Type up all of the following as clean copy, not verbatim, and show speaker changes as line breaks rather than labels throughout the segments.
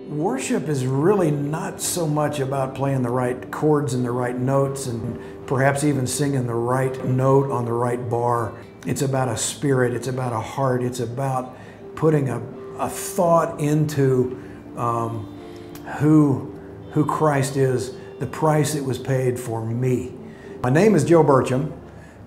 Worship is really not so much about playing the right chords and the right notes and perhaps even singing the right note on the right bar. It's about a spirit, it's about a heart, it's about putting a thought into who Christ is, the price that was paid for me. My name is Joe Burcham.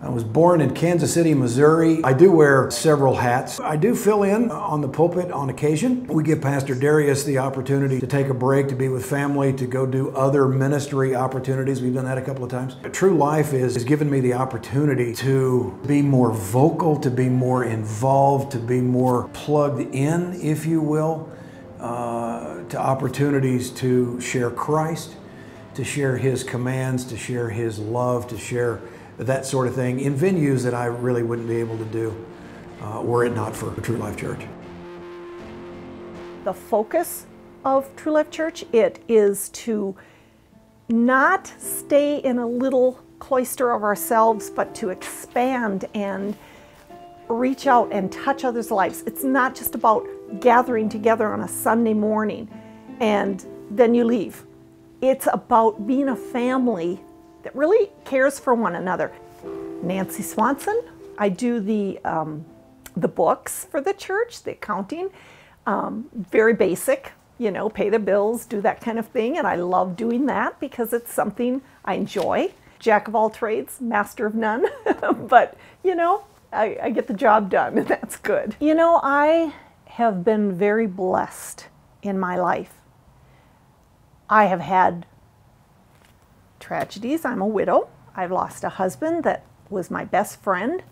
I was born in Kansas City, Missouri. I do wear several hats. I do fill in on the pulpit on occasion. We give Pastor Darius the opportunity to take a break, to be with family, to go do other ministry opportunities. We've done that a couple of times. True Life has given me the opportunity to be more vocal, to be more involved, to be more plugged in, if you will, to opportunities to share Christ, to share His commands, to share His love, to share that sort of thing in venues that I really wouldn't be able to do were it not for True Life Church.
The focus of True Life Church, it is to not stay in a little cloister of ourselves, but to expand and reach out and touch others' lives. It's not just about gathering together on a Sunday morning and then you leave. It's about being a family that really cares for one another. Nancy Swanson, I do the books for the church, the accounting, very basic, you know, pay the bills, do that kind of thing, and I love doing that because it's something I enjoy. Jack of all trades, master of none, but you know, I get the job done and that's good. You know, I have been very blessed in my life. I have had tragedies. I'm a widow. I've lost a husband that was my best friend.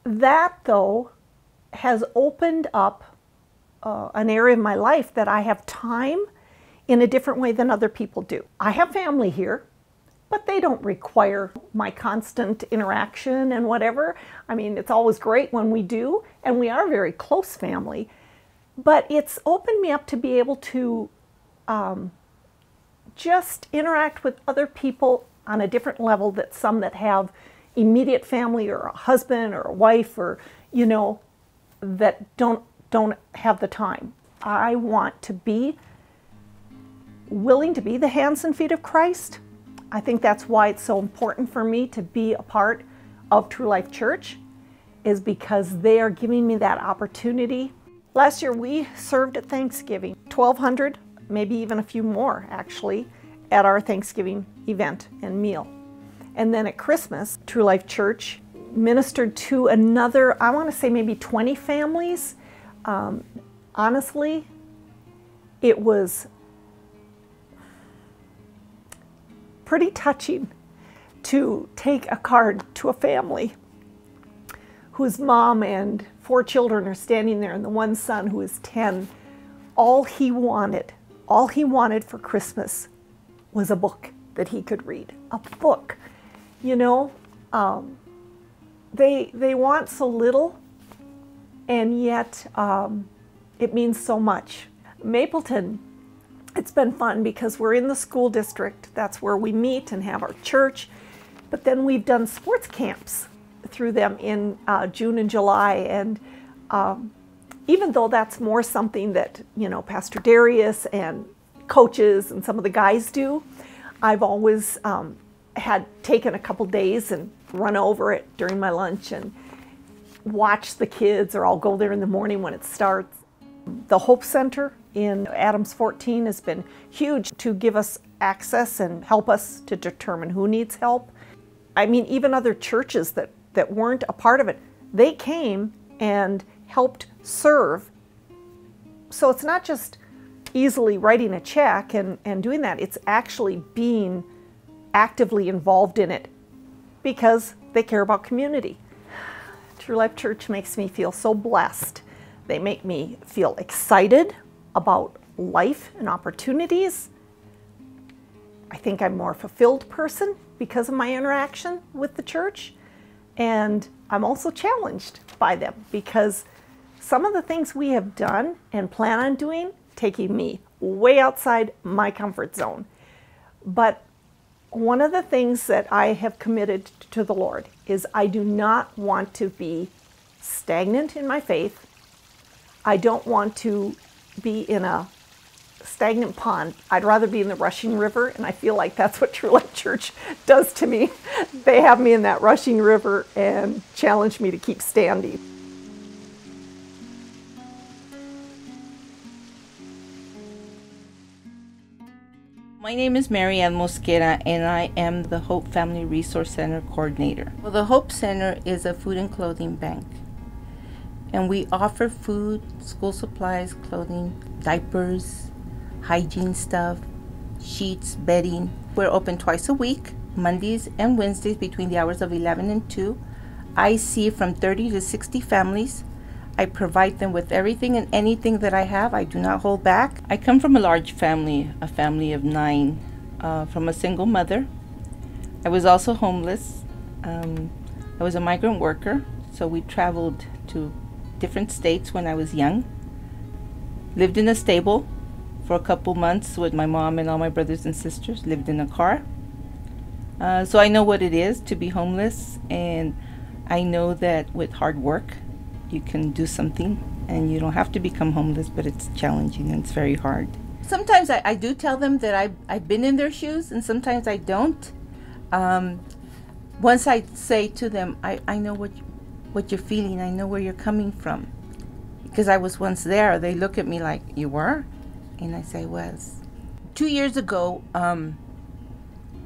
That, though, has opened up an area of my life that I have time in a different way than other people do. I have family here, but they don't require my constant interaction and whatever. I mean, it's always great when we do, and we are a very close family, but it's opened me up to be able to just interact with other people on a different level that some that have immediate family or a husband or a wife or, you know, that don't have the time. I want to be willing to be the hands and feet of Christ. I think that's why it's so important for me to be a part of True Life Church, is because they are giving me that opportunity. Last year we served at Thanksgiving, 1,200, maybe even a few more actually, at our Thanksgiving event and meal. And then at Christmas, True Life Church ministered to another, I want to say maybe 20 families. Honestly, it was pretty touching to take a card to a family whose mom and 4 children are standing there, and the one son who is 10, all he wanted for Christmas was a book that he could read. A book. You know, they want so little, and yet it means so much. Mapleton, it's been fun because we're in the school district. That's where we meet and have our church. But then we've done sports camps through them in June and July. And even though that's more something that, you know, Pastor Darius and coaches and some of the guys do, I've always had taken a couple days and run over it during my lunch and watch the kids, or I'll go there in the morning when it starts. The Hope Center in Adams 14 has been huge to give us access and help us to determine who needs help. I mean, even other churches that weren't a part of it, they came and helped serve. So it's not just easily writing a check and doing that. It's actually being actively involved in it because they care about community. True Life Church makes me feel so blessed. They make me feel excited about life and opportunities. I think I'm a more fulfilled person because of my interaction with the church. And I'm also challenged by them because some of the things we have done and plan on doing, taking me way outside my comfort zone. But one of the things that I have committed to the Lord is I do not want to be stagnant in my faith. I don't want to be in a stagnant pond. I'd rather be in the rushing river, and I feel like that's what True Life Church does to me. They have me in that rushing river and challenge me to keep standing.
My name is Mary Ann Mosquera, and I am the Hope Family Resource Center Coordinator. Well, the Hope Center is a food and clothing bank, and we offer food, school supplies, clothing, diapers, hygiene stuff, sheets, bedding. We're open twice a week, Mondays and Wednesdays between the hours of 11 and 2. I see from 30 to 60 families. I provide them with everything and anything that I have. I do not hold back. I come from a large family, a family of 9, from a single mother. I was also homeless. I was a migrant worker, so we traveled to different states when I was young. Lived in a stable for a couple months with my mom and all my brothers and sisters. Lived in a car. So I know what it is to be homeless, and I know that with hard work, you can do something, and you don't have to become homeless, but it's challenging and it's very hard. Sometimes I do tell them that I've been in their shoes, and sometimes I don't. Once I say to them, I know what you're feeling, I know where you're coming from, because I was once there. They look at me like, you were? And I say, was. 2 years ago,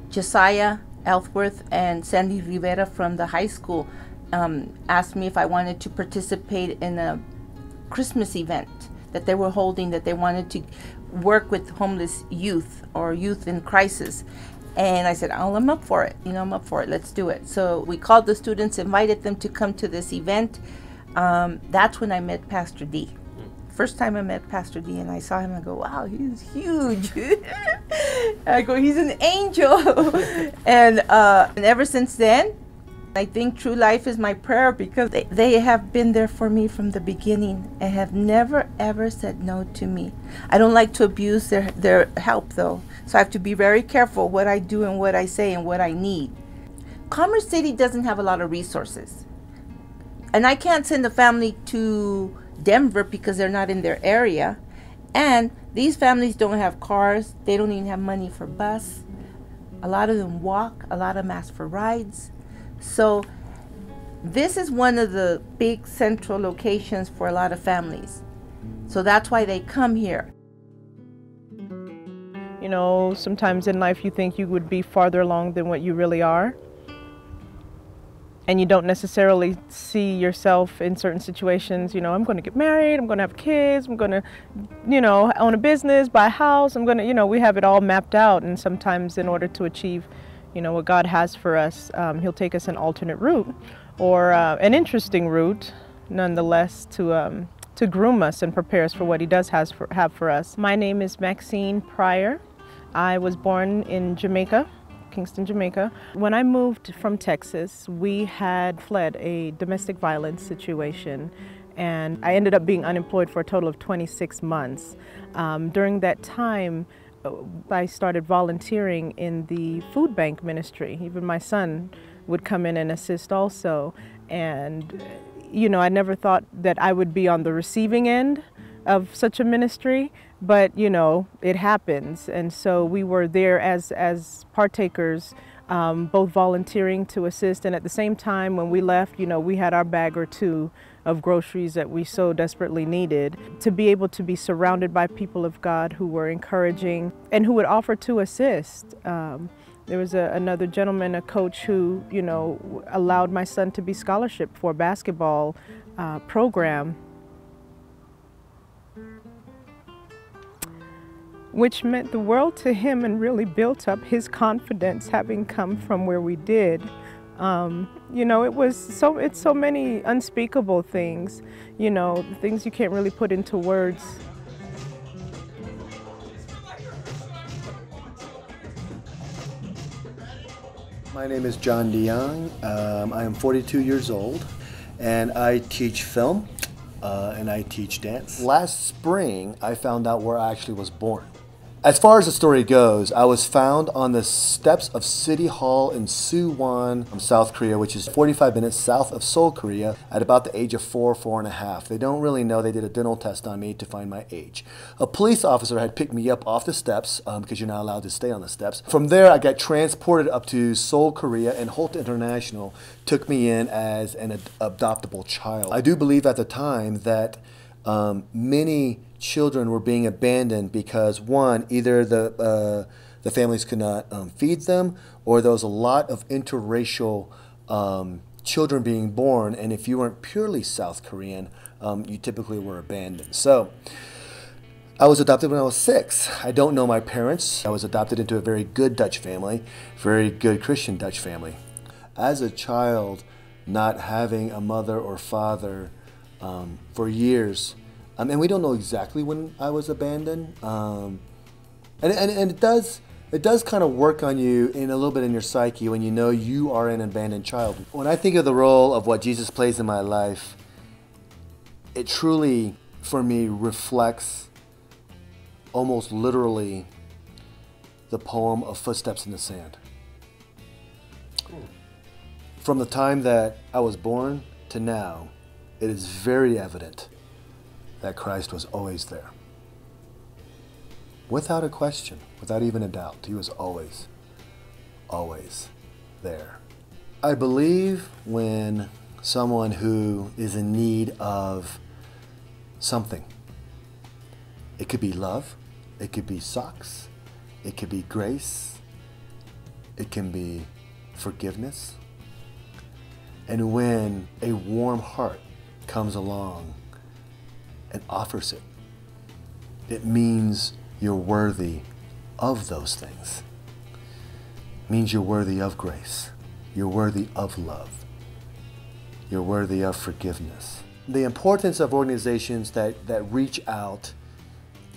Josiah Elfworth and Sandy Rivera from the high school asked me if I wanted to participate in a Christmas event that they were holding, that they wanted to work with homeless youth or youth in crisis. And I said, oh, I'm up for it. I'm up for it. Let's do it. So we called the students, invited them to come to this event. That's when I met Pastor D. First time I met Pastor D, and I saw him, I go, wow, he's huge. I go, he's an angel. And ever since then, I think True Life is my prayer, because they have been there for me from the beginning and have never, ever said no to me. I don't like to abuse their help, though, so I have to be very careful what I do and what I say and what I need. Commerce City doesn't have a lot of resources, and I can't send a family to Denver because they're not in their area, and these families don't have cars. They don't even have money for bus. A lot of them walk. A lot of them ask for rides. So this is one of the big central locations for a lot of families. So that's why they come here.
Sometimes in life you think you would be farther along than what you really are. And you don't necessarily see yourself in certain situations. I'm going to get married, I'm going to have kids, I'm going to, own a business, buy a house. I'm going to, we have it all mapped out. And sometimes in order to achieve what God has for us, He'll take us an alternate route, or an interesting route, nonetheless, to groom us and prepare us for what He does have for us. My name is Maxine Pryor. I was born in Jamaica, Kingston, Jamaica. When I moved from Texas, we had fled a domestic violence situation, and I ended up being unemployed for a total of 26 months. During that time, I started volunteering in the food bank ministry. Even my son would come in and assist also. And, I never thought that I would be on the receiving end of such a ministry, but, it happens. And so we were there as partakers, both volunteering to assist. And at the same time, when we left, we had our bag or two of groceries that we so desperately needed. To be able to be surrounded by people of God who were encouraging and who would offer to assist. There was another gentleman, a coach, who, allowed my son to be scholarship for a basketball program, which meant the world to him and really built up his confidence, having come from where we did. It's so many unspeakable things, things you can't really put into words.
My name is John DeYoung. I am 42 years old, and I teach film and I teach dance. Last spring, I found out where I actually was born. As far as the story goes, I was found on the steps of City Hall in Suwon, South Korea, which is 45 minutes south of Seoul, Korea, at about the age of 4.5. They don't really know. They did a dental test on me to find my age. A police officer had picked me up off the steps, because you're not allowed to stay on the steps. From there, I got transported up to Seoul, Korea, and Holt International took me in as an adoptable child. I do believe at the time that many children were being abandoned because, one, either the families could not feed them, or there was a lot of interracial children being born, and if you weren't purely South Korean, you typically were abandoned. So I was adopted when I was 6. I don't know my parents. I was adopted into a very good Dutch family, very good Christian Dutch family. As a child, not having a mother or father for years, and we don't know exactly when I was abandoned, and it does kind of work on you in a little bit in your psyche when you know you are an abandoned child. When I think of the role of what Jesus plays in my life, it truly, for me, reflects almost literally the poem of Footsteps in the Sand. From the time that I was born to now, it is very evident that Christ was always there. Without a question, without even a doubt, he was always, always there. I believe when someone who is in need of something, it could be love, it could be socks, it could be grace, it can be forgiveness. And when a warm heart comes along and offers it, it means you're worthy of those things. It means you're worthy of grace. You're worthy of love. You're worthy of forgiveness. The importance of organizations that reach out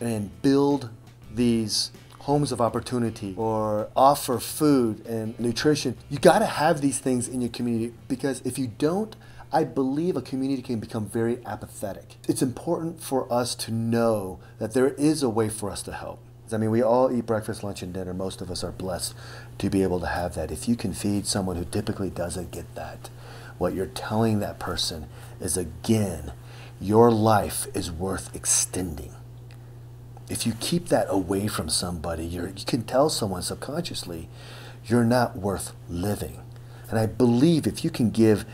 and build these homes of opportunity or offer food and nutrition, you got to have these things in your community, because if you don't, I believe a community can become very apathetic. It's important for us to know that there is a way for us to help. I mean, we all eat breakfast, lunch, and dinner. Most of us are blessed to be able to have that. If you can feed someone who typically doesn't get that, what you're telling that person is, again, your life is worth extending. If you keep that away from somebody, you can tell someone subconsciously, you're not worth living. And I believe if you can give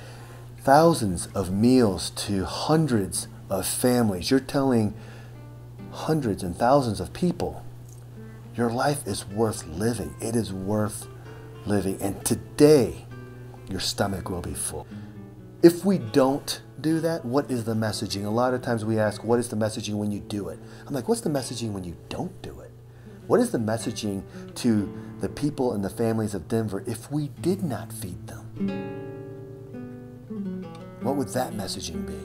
thousands of meals to hundreds of families, you're telling hundreds and thousands of people, your life is worth living. It is worth living. And today, your stomach will be full. If we don't do that, what is the messaging? A lot of times we ask, what is the messaging when you do it? I'm like, what's the messaging when you don't do it? What is the messaging to the people and the families of Denver if we did not feed them? What would that messaging be?